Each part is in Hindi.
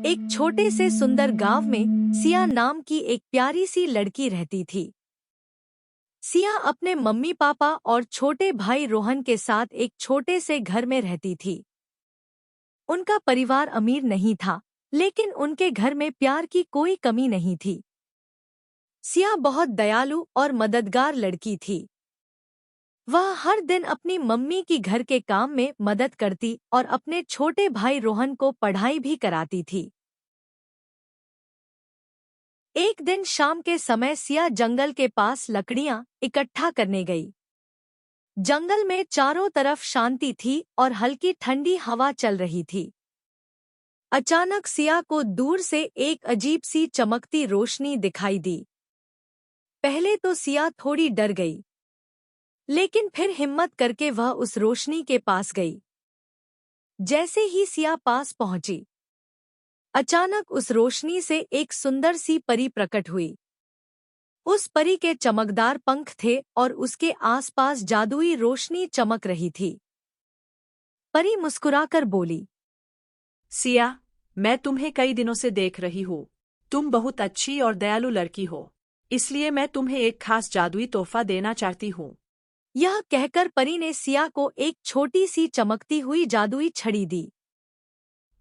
एक छोटे से सुंदर गांव में सिया नाम की एक प्यारी सी लड़की रहती थी। सिया अपने मम्मी पापा और छोटे भाई रोहन के साथ एक छोटे से घर में रहती थी। उनका परिवार अमीर नहीं था, लेकिन उनके घर में प्यार की कोई कमी नहीं थी। सिया बहुत दयालु और मददगार लड़की थी। वह हर दिन अपनी मम्मी की घर के काम में मदद करती और अपने छोटे भाई रोहन को पढ़ाई भी कराती थी। एक दिन शाम के समय सिया जंगल के पास लकड़ियां इकट्ठा करने गई। जंगल में चारों तरफ शांति थी और हल्की ठंडी हवा चल रही थी। अचानक सिया को दूर से एक अजीब सी चमकती रोशनी दिखाई दी। पहले तो सिया थोड़ी डर गई, लेकिन फिर हिम्मत करके वह उस रोशनी के पास गई। जैसे ही सिया पास पहुंची, अचानक उस रोशनी से एक सुंदर सी परी प्रकट हुई। उस परी के चमकदार पंख थे और उसके आसपास जादुई रोशनी चमक रही थी। परी मुस्कुराकर बोली, सिया, मैं तुम्हें कई दिनों से देख रही हूँ। तुम बहुत अच्छी और दयालु लड़की हो, इसलिए मैं तुम्हें एक खास जादुई तोहफा देना चाहती हूँ। यह कहकर परी ने सिया को एक छोटी सी चमकती हुई जादुई छड़ी दी।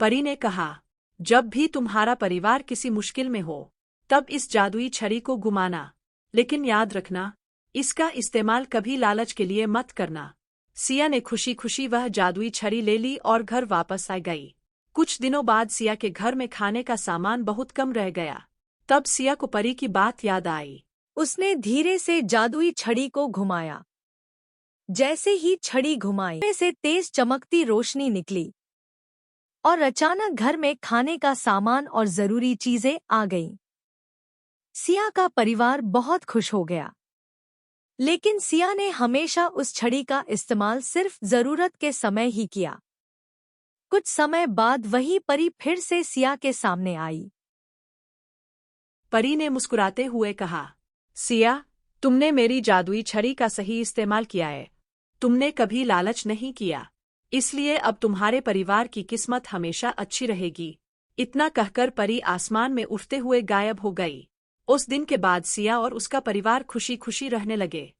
परी ने कहा, जब भी तुम्हारा परिवार किसी मुश्किल में हो, तब इस जादुई छड़ी को घुमाना, लेकिन याद रखना, इसका इस्तेमाल कभी लालच के लिए मत करना। सिया ने खुशी खुशी वह जादुई छड़ी ले ली और घर वापस आ गई। कुछ दिनों बाद सिया के घर में खाने का सामान बहुत कम रह गया। तब सिया को परी की बात याद आई। उसने धीरे से जादुई छड़ी को घुमाया। जैसे ही छड़ी घुमाई, उसमें से तेज चमकती रोशनी निकली और अचानक घर में खाने का सामान और जरूरी चीजें आ गईं। सिया का परिवार बहुत खुश हो गया, लेकिन सिया ने हमेशा उस छड़ी का इस्तेमाल सिर्फ जरूरत के समय ही किया। कुछ समय बाद वही परी फिर से सिया के सामने आई। परी ने मुस्कुराते हुए कहा, सिया, तुमने मेरी जादुई छड़ी का सही इस्तेमाल किया है। तुमने कभी लालच नहीं किया, इसलिए अब तुम्हारे परिवार की किस्मत हमेशा अच्छी रहेगी। इतना कहकर परी आसमान में उड़ते हुए गायब हो गई। उस दिन के बाद सिया और उसका परिवार खुशी खुशी रहने लगे।